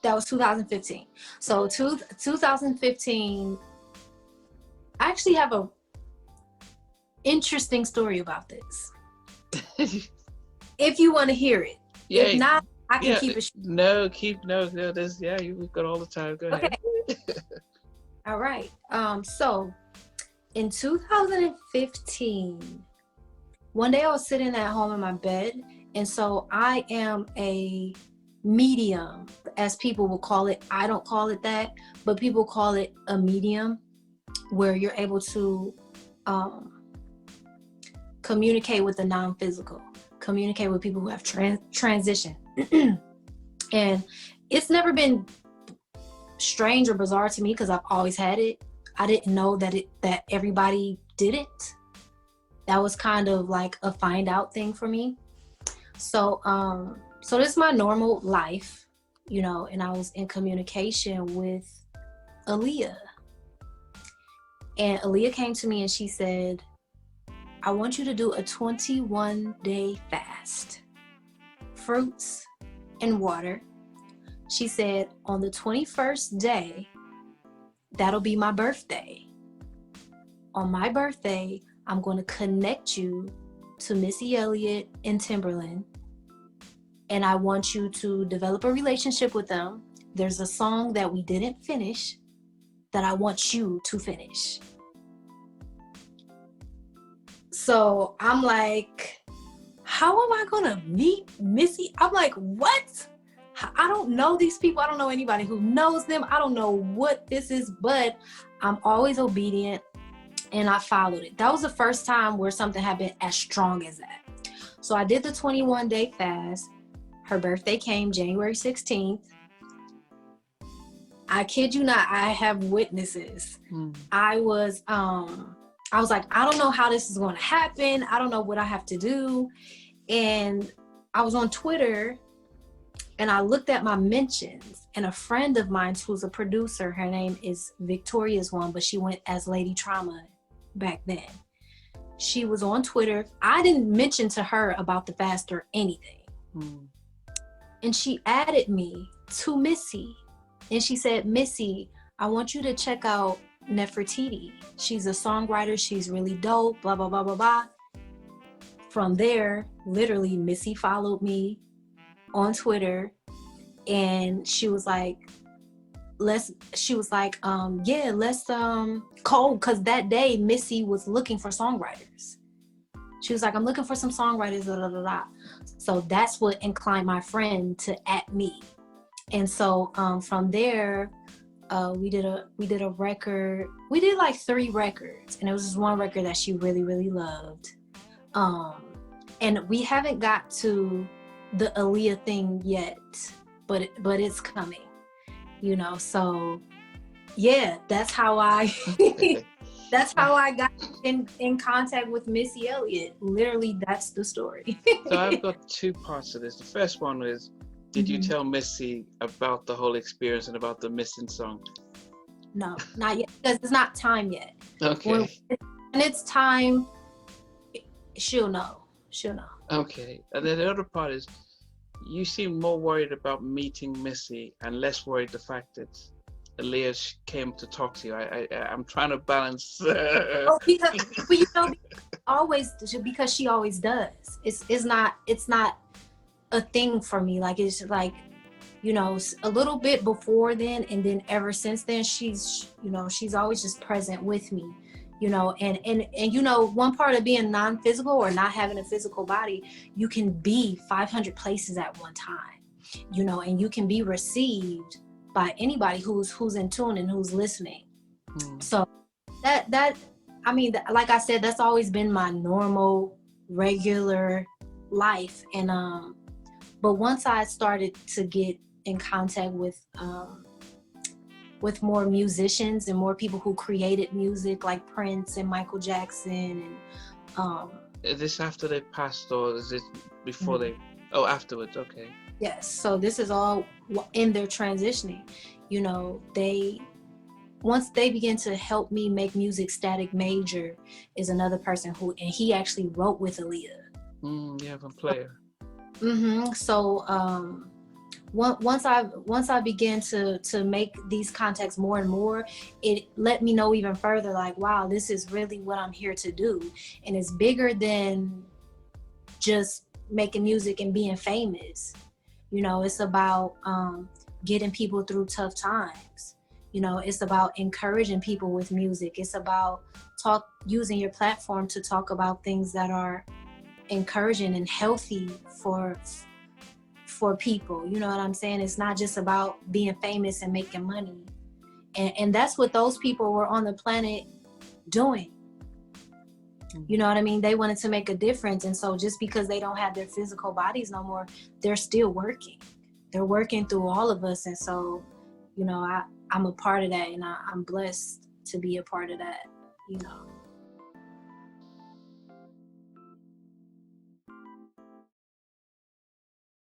That was 2015. So 2015, I actually have a interesting story about this. If you want to hear it. Yeah, if not, I can keep it. No, there's, you've got all the time. Go ahead. All right. So in 2015, one day I was sitting at home in my bed, and so I am a medium, as people will call it. I don't call it that, but people call it a medium, where you're able to communicate with the non-physical, communicate with people who have transitioned. And it's never been strange or bizarre to me because I've always had it. I didn't know that everybody didn't. That was kind of like a find out thing for me. So so this is my normal life, you know, and I was in communication with Aaliyah. And Aaliyah came to me and she said, I want you to do a 21-day fast. Fruits and water. She said, on the 21st day, that'll be my birthday. On my birthday, I'm going to connect you to Missy Elliot and Timberland. And I want you to develop a relationship with them. There's a song that we didn't finish that I want you to finish. So I'm like, how am I gonna meet Missy? I'm like, what? I don't know these people. I don't know anybody who knows them. I don't know what this is, but I'm always obedient and I followed it. That was the first time where something had been as strong as that. So I did the 21-day fast. Her birthday came January 16th. I kid you not, I have witnesses. I was like, I don't know how this is going to happen. I don't know what I have to do. And I was on Twitter and I looked at my mentions, and a friend of mine who's a producer, her name is Victoria's One, but she went as Lady Trauma back then. She was on Twitter. I didn't mention to her about the fast or anything. And she added me to Missy. And she said, Missy, I want you to check out Nefertitti. She's a songwriter. She's really dope, blah, blah, blah, blah, blah. From there, literally, Missy followed me on Twitter. And she was like, let's call, because that day, Missy was looking for songwriters. She was like, I'm looking for some songwriters, blah, blah, blah, blah. So that's what inclined my friend to at me. And so from there, we did a record. We did like 3 records, and it was just one record that she really, really loved. And we haven't got to the Aaliyah thing yet, but it's coming, you know. So yeah, that's how I got in contact with Missy Elliot. Literally, that's the story. So I've got 2 parts to this. The first one is, did you tell Missy about the whole experience and about the missing song? No, not yet, because it's not time yet. Okay. When it's time, she'll know. Okay. And then the other part is, you seem more worried about meeting Missy and less worried the fact that Aaliyah came to talk to you. I'm trying to balance. Because she always does. It's not a thing for me. Like, it's like, you know, a little bit before then, and then ever since then, she's always just present with me, you know. And you know, one part of being non-physical or not having a physical body, you can be 500 places at one time, you know, and you can be received by anybody who's in tune and who's listening. So that I mean, like I said, that's always been my normal, regular life. And but once I started to get in contact with more musicians and more people who created music, like Prince and Michael Jackson, and is this after they passed, or is it before they? Oh, afterwards. Okay. Yes. So this is all in their transitioning. You know, once they begin to help me make music, Static Major is another person and he actually wrote with Aaliyah. You have a player. So once I began to make these contacts more and more, it let me know even further, like, wow, this is really what I'm here to do. And it's bigger than just making music and being famous. You know, it's about getting people through tough times. You know, it's about encouraging people with music. It's about using your platform to talk about things that are encouraging and healthy for people. You know what I'm saying? It's not just about being famous and making money. And that's what those people were on the planet doing. You know what I mean? They wanted to make a difference. And so just because they don't have their physical bodies no more, they're still working. They're working through all of us. And so, you know, I'm a part of that, and I'm blessed to be a part of that, you know.